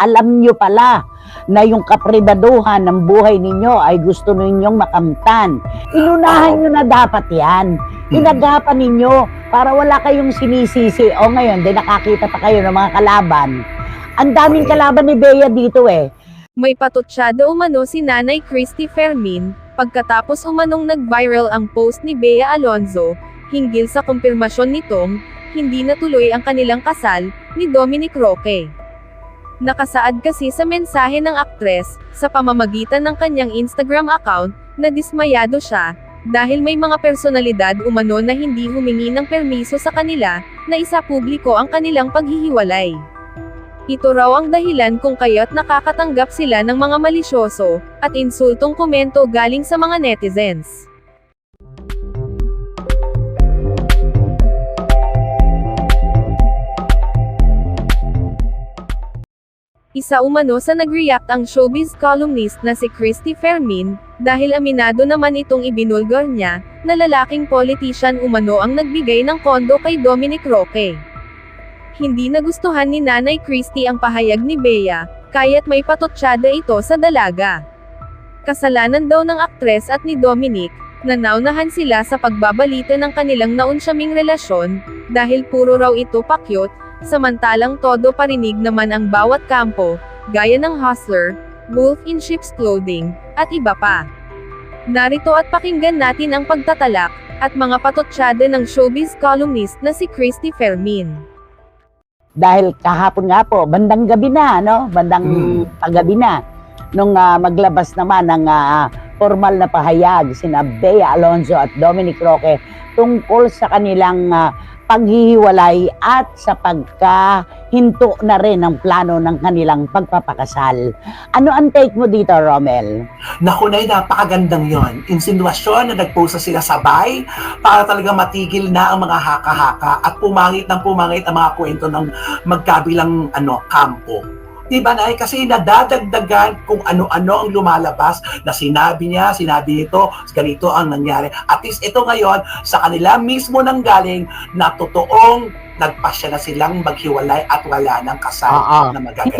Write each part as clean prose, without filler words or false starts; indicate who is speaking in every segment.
Speaker 1: Alam nyo pala na yung kapribaduhan ng buhay ninyo ay gusto ninyong makamtan. Inunahan nyo na dapat yan. Inagapan ninyo para wala kayong sinisisi. O ngayon, di nakakita pa kayo ng mga kalaban. Ang daming kalaban ni Bea dito eh.
Speaker 2: May patutsada umano si Nanay Christy Fermin, pagkatapos umanong nag-viral ang post ni Bea Alonzo, hinggil sa kumpirmasyon nitong, hindi natuloy ang kanilang kasal, ni Dominic Roque. Nakasaad kasi sa mensahe ng aktres, sa pamamagitan ng kanyang Instagram account, na dismayado siya, dahil may mga personalidad umano na hindi humingi ng permiso sa kanila, na isapubliko ang kanilang paghihiwalay. Ito raw ang dahilan kung kaya't nakakatanggap sila ng mga malisyoso, at insultong komento galing sa mga netizens. Isa umano sa nag-react ang showbiz columnist na si Christy Fermin, dahil aminado naman itong ibinulgar niya, na lalaking politician umano ang nagbigay ng kondo kay Dominic Roque. Hindi nagustuhan ni Nanay Christy ang pahayag ni Bea, kaya't may patutsada ito sa dalaga. Kasalanan daw ng aktres at ni Dominic, na naunahan sila sa pagbabalita ng kanilang naunsyaming relasyon, dahil puro raw ito pakyot, samantalang todo parinig naman ang bawat kampo, gaya ng Hustler, Wolf in Sheep's Clothing, at iba pa. Narito at pakinggan natin ang pagtatalak, at mga patutsada ng showbiz columnist na si Christy Fermin.
Speaker 1: Dahil kahapon nga po, bandang gabi na, no? Bandang paggabi na, nung maglabas naman ng formal na pahayag sina Bea Alonzo at Dominic Roque tungkol sa kanilang paghihiwalay at sa pagkahinto na rin ng plano ng kanilang pagpapakasal. Ano ang take mo dito, Romel?
Speaker 3: Naku, Nay, napakagandang yon. Insinuasyon na nagposa sila sabay para talaga matigil na ang mga haka-haka at pumangit ang mga kwento ng magkabilang kampo. Diba, Nay? Kasi nadadagdagan kung ano-ano ang lumalabas na sinabi nito, ganito ang nangyari. At least ito ngayon, sa kanila mismo nang galing na totoong nagpasya na silang maghiwalay at wala ng kasal na magaganap.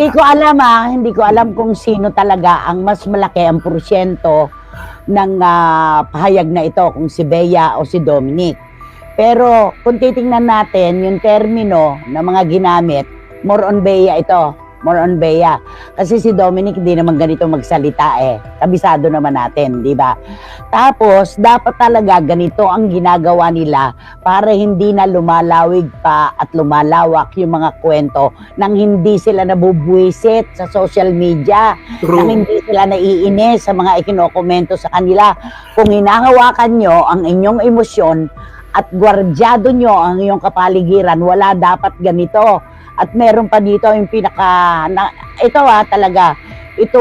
Speaker 1: Hindi ko alam kung sino talaga ang mas malaki ang porsyento ng pahayag na ito, kung si Bea o si Dominic. Pero kung titingnan natin yung termino na mga ginamit, more on Bea ito. More on Bea. Kasi si Dominic hindi naman ganito magsalita eh. Kabisado naman natin, di ba? Tapos, dapat talaga ganito ang ginagawa nila para hindi na lumalawig pa at lumalawak yung mga kwento nang hindi sila nabubwisit sa social media, nang hindi sila naiinis sa mga ikinokomento sa kanila. Kung hinahawakan nyo ang inyong emosyon at gwardyado nyo ang inyong kapaligiran, wala dapat ganito. At meron pa dito yung ito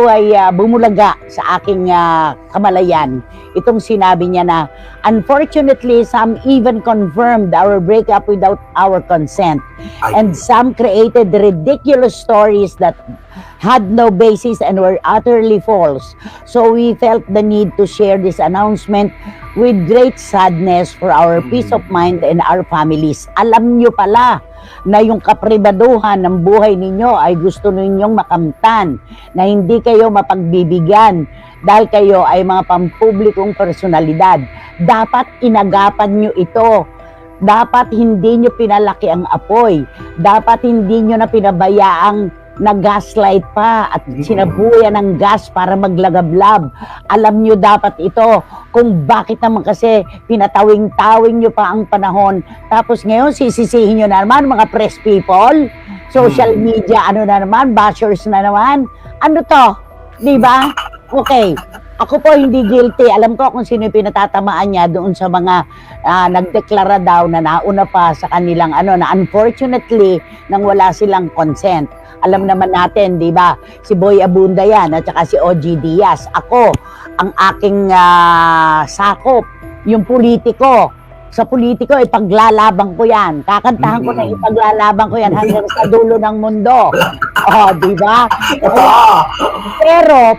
Speaker 1: ay bumulaga sa aking kamalayan. Itong sinabi niya na, unfortunately, some even confirmed our breakup without our consent. And some created ridiculous stories that had no basis and were utterly false. So we felt the need to share this announcement with great sadness for our peace of mind and our families. Alam nyo pala na yung kapribaduhan ng buhay ninyo ay gusto ninyong makamtan, na hindi kayo mapagbibigyan dahil kayo ay mga pampublikong personalidad. Dapat inagapan nyo ito. Dapat hindi nyo pinalaki ang apoy. Dapat hindi nyo na pinabayaang nag-gaslight pa at sinabuyan ng gas para maglagablab. Alam nyo dapat ito kung bakit naman kasi pinatawing-tawing nyo pa ang panahon. Tapos ngayon sisisihin nyo na naman mga press people, social media, bashers na naman. Ano to? Diba? Okay. Ako po hindi guilty. Alam ko kung sino yung pinatatamaan niya doon sa mga nagdeklara daw na nauna pa sa kanilang na unfortunately nang wala silang consent. Alam naman natin, di ba? Si Boy Abunda yan at saka si OG Diaz. Ako, ang aking sakop, yung politiko. Sa politiko, ipaglalaban ko yan. Kakantahan ko na ipaglalaban ko yan hanggang sa dulo ng mundo. Di ba?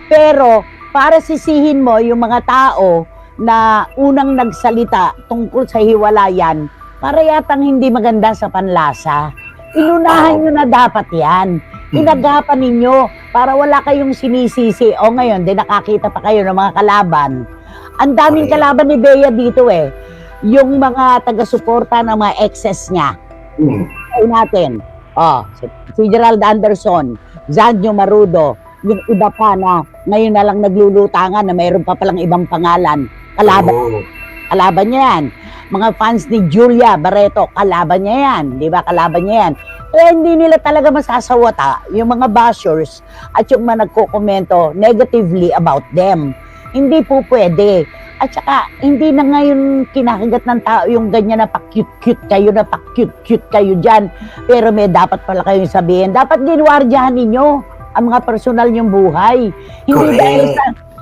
Speaker 1: Pero, para sisihin mo yung mga tao na unang nagsalita tungkol sa hiwalayan, para yatang hindi maganda sa panlasa. Inunahan nyo na dapat yan. Inagapan ninyo para wala kayong sinisisi. O ngayon, di nakakita pa kayo ng mga kalaban. Ang daming
Speaker 3: Correct.
Speaker 1: kalaban ni Bea dito eh. Yung mga taga-suporta ng mga exes niya.
Speaker 3: Mm.
Speaker 1: Ay natin. Si Gerald Anderson, Zanjo Marudo, yung iba pa na ngayon na lang naglulutangan na mayroon pa palang ibang pangalan. Kalaban niya yan. Mga fans ni Julia Barreto, kalaban niya yan. Di ba? Kalaban niya yan. Kaya hindi nila talaga masasawata yung mga bashers at yung mga nagkokomento negatively about them. Hindi po pwede. At saka, hindi na ngayon kinakagat ng tao yung ganyan na pa-cute-cute kayo dyan. Pero may dapat pala kayong sabihin. Dapat ginwardyahan ninyo ang mga personal niyong buhay.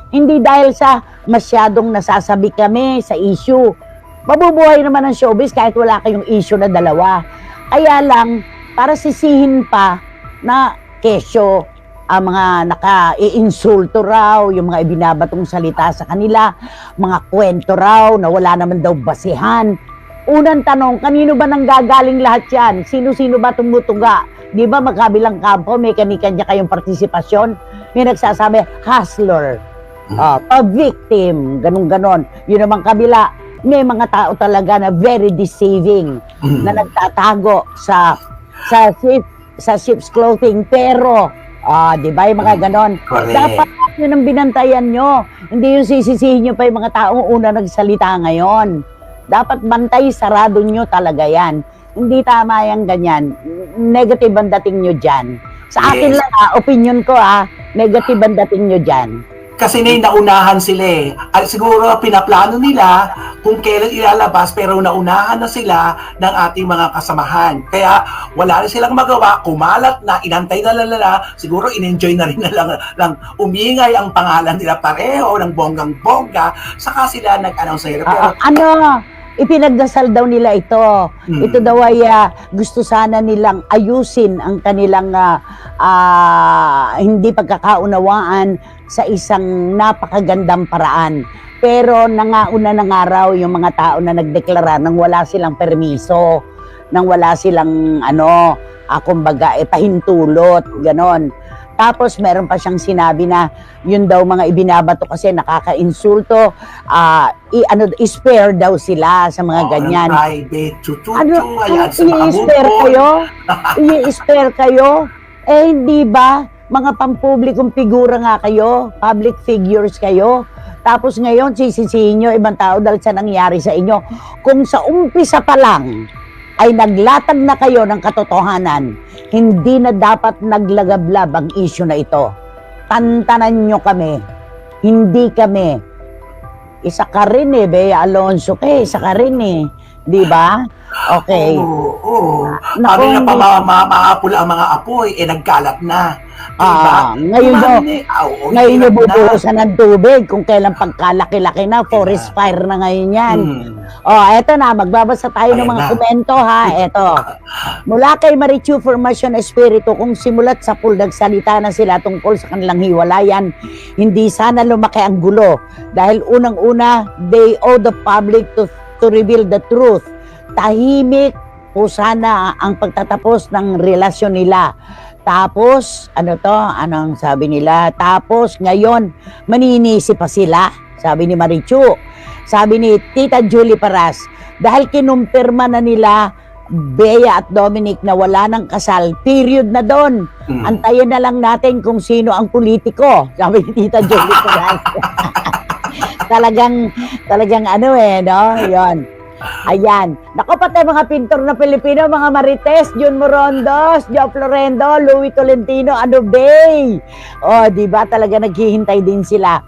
Speaker 1: Hindi dahil sa masyadong nasasabi kami sa issue. Mabubuhay naman ang showbiz kahit wala kayong issue na dalawa. Kaya lang, para sisihin pa na kesyo ang mga naka-iinsulto raw, yung mga ibinabatong salita sa kanila, mga kwento raw na wala naman daw basihan. Unang tanong, kanino ba nanggagaling lahat yan? Sino-sino ba tumutuga? Di ba magkabilang kampo, may kanya-kanya kayong partisipasyon? May nagsasabi, hustler, victim, ganun-ganon. Yun naman kabila, may mga tao talaga na very deceiving, na nagtatago sa sheep's clothing, pero di ba yung mga ganon? Dapat yun ang binantayan nyo. Hindi yung sisisihin nyo pa yung mga taong una nagsalita ngayon. Dapat bantay, sarado nyo talaga yan. Hindi tama yung ganyan. Negative ang dating nyo dyan. Sa akin lang opinion ko negative ang dating nyo dyan.
Speaker 3: Kasi naunahan sila eh. At siguro pinaplano nila kung kailan ilalabas, pero naunahan na sila ng ating mga kasamahan. Kaya wala na silang magawa, kumalat na, inantay na nila, siguro in-enjoy na rin na lang umingay ang pangalan nila pareho ng bonggang-bongga, saka sila nag-announce na pero,
Speaker 1: ipinagdasal daw nila ito. Ito daw ay gusto sana nilang ayusin ang kanilang hindi pagkakaunawaan sa isang napakagandang paraan. Pero nangauna na nga raw yung mga tao na nagdeklara nang wala silang permiso, nang wala silang kumbaga pahintulot, ganon. Tapos meron pa siyang sinabi na yun daw mga ibinabato kasi nakaka-insulto, spare daw sila sa mga ganyan.
Speaker 3: Private,
Speaker 1: i-spare kayo? I-spare kayo? Hindi ba? Mga pampublikong figura nga kayo, public figures kayo. Tapos ngayon, sisisihin nyo ibang tao dahil sa nangyari sa inyo. Kung sa umpisa pa lang, ay naglatag na kayo ng katotohanan, hindi na dapat naglagablab ang issue na ito. Tantanan nyo kami. Hindi kami. Isa ka rin Bea Alonzo isa ka rin Di ba? Okay.
Speaker 3: Oo. Sabi na pa maapula ang mga apoy, nagkalat na.
Speaker 1: Ngayon nyo bubuhusan ng tubig kung kailan pagkalaki-laki na, forest fire na ngayon yan. Eto na, magbabasa tayo ng mga komento Eto. Mula kay Marichu Formation Espiritu, kung simulat sa pool nagsalita na sila tungkol sa kanilang hiwalayan, hindi sana lumaki ang gulo. Dahil unang-una, they owe the public to reveal the truth. Tahimik po sana ang pagtatapos ng relasyon nila. Tapos, anong sabi nila? Tapos, ngayon, maninisi pa sila, sabi ni Marichu. Sabi ni Tita Julie Paras, dahil kinumpirma na nila Bea at Dominic na wala ng kasal, period na doon. Antayin na lang natin kung sino ang politiko, sabi ni Tita Julie Paras. talagang Yon. Ayan. Naku, pati mga pintor na Pilipino, mga Marites, Jun Morondos, Joe Florendo, Louis Tolentino, Bay. Di ba talaga naghihintay din sila.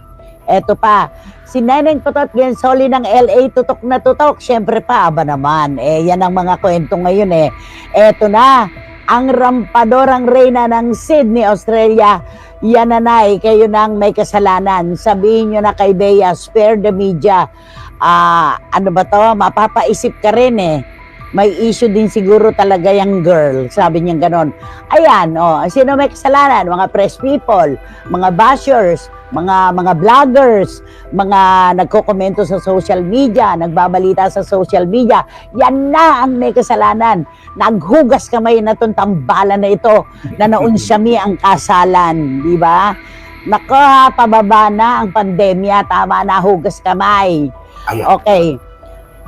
Speaker 1: Eto pa, si Neneng Totot Gensoli ng LA, tutok na tutok. Siyempre pa, aba naman. Yan ang mga kwento ngayon Eto na, ang rampadorang reyna ng Sydney, Australia. Yan nanay, kayo nang may kasalanan. Sabihin nyo na kay Bea, spare the media. Mapapaisip ka rin may issue din siguro talaga yung girl, sabi niya ganon. Ayan, sino may kasalanan? Mga press people, mga bashers, mga vloggers, mga nagkokomento sa social media, nagbabalita sa social media, yan na ang may kasalanan. Naghugas kamay na itong tambalan na ito na naunsyami ang kasalan, di ba? Nako, pababa na ang pandemya, tama na, hugas kamay.
Speaker 3: Ayan.
Speaker 1: Okay.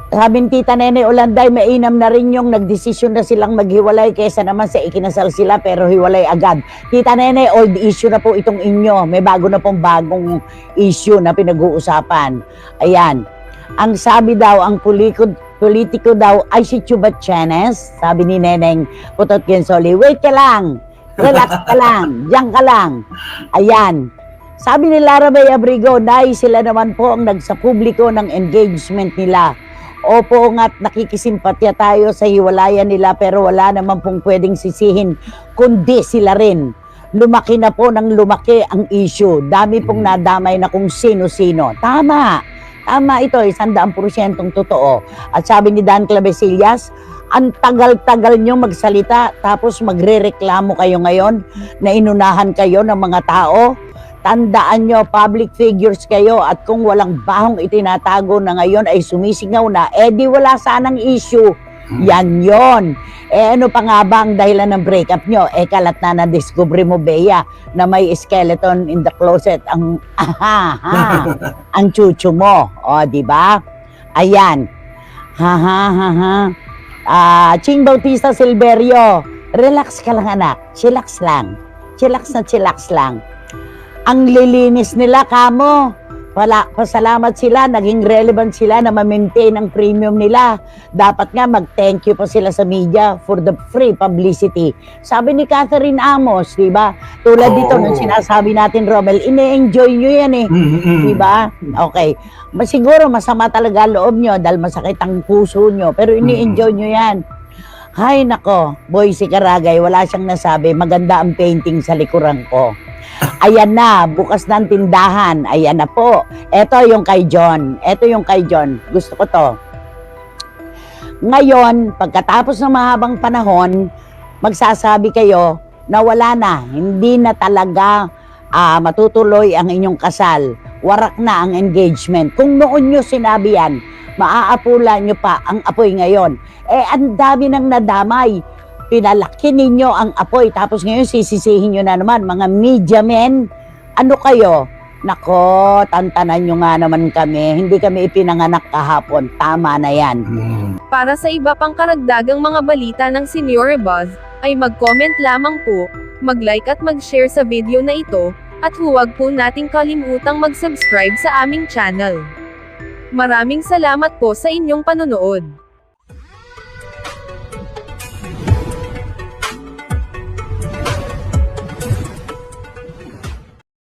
Speaker 1: Sabi ni Tita Nene Olanday, mainam na rin yung nagdesisyon na silang maghiwalay kaysa naman sa ikinasal sila pero hiwalay agad. Tita Nene, old issue na po itong inyo. May bago na pong bagong issue na pinag-uusapan. Ayan. Ang sabi daw, ang politiko daw ay si Chubachanes. Sabi ni Neneng Putot Gensoli, wait ka lang. Relax ka lang. Diyan ka lang. Ayan. Sabi ni Lara May Abrigo, dahil sila naman po ang nagsapubliko ng engagement nila. Opo nga't nakikisimpatya tayo sa hiwalayan nila pero wala naman pong pwedeng sisihin kundi sila rin. Lumaki na po ng lumaki ang issue. Dami pong nadamay na kung sino-sino. Tama. Tama ito, 100% totoo. At sabi ni Dan Clavesillas, ang tagal-tagal nyo magsalita tapos magre-reklamo kayo ngayon na inunahan kayo ng mga tao. Tandaan nyo, public figures kayo at kung walang bahong itinatago na ngayon ay sumisingaw na, di wala sanang issue. Yan yon. Ano pa nga ba ang dahilan ng breakup nyo? Kalat na na-discover mo, Bea, na may skeleton in the closet ang ang chuchu mo. O, di ba? Ayan. Ching Bautista Silverio, relax ka lang anak. Chillax lang. Chillax na chillax lang. Ang lilinis nila, kamo. Pasalamat sila, naging relevant sila na ma-maintain ang premium nila. Dapat nga mag-thank you pa sila sa media for the free publicity. Sabi ni Catherine Amos, di ba? Tulad dito nung sinasabi natin, Romel, ine-enjoy nyo yan eh. Di ba? Okay. Siguro masama talaga loob nyo dahil masakit ang puso nyo. Pero ini-enjoy nyo yan. Hay nako, Boy si Karagay, wala siyang nasabi. Maganda ang painting sa likuran ko. Ayan na, bukas na ang tindahan. Ayan na po. Ito yung kay John. Ito yung kay John. Gusto ko to. Ngayon, pagkatapos ng mahabang panahon, magsasabi kayo na wala na. Hindi na talaga matutuloy ang inyong kasal. Warak na ang engagement. Kung noon nyo sinabi yan, maaapula nyo pa ang apoy ngayon. Ang dami nang nadamay. Pinalaki ninyo ang apoy, tapos ngayon sisisihin nyo na naman, mga media men, ano kayo? Nako, tantanan nyo nga naman kami, hindi kami ipinanganak kahapon, tama na yan.
Speaker 2: Para sa iba pang karagdagang mga balita ng Senior Buzz, ay mag-comment lamang po, mag-like at mag-share sa video na ito, at huwag po nating kalimutang mag-subscribe sa aming channel. Maraming salamat po sa inyong panonood.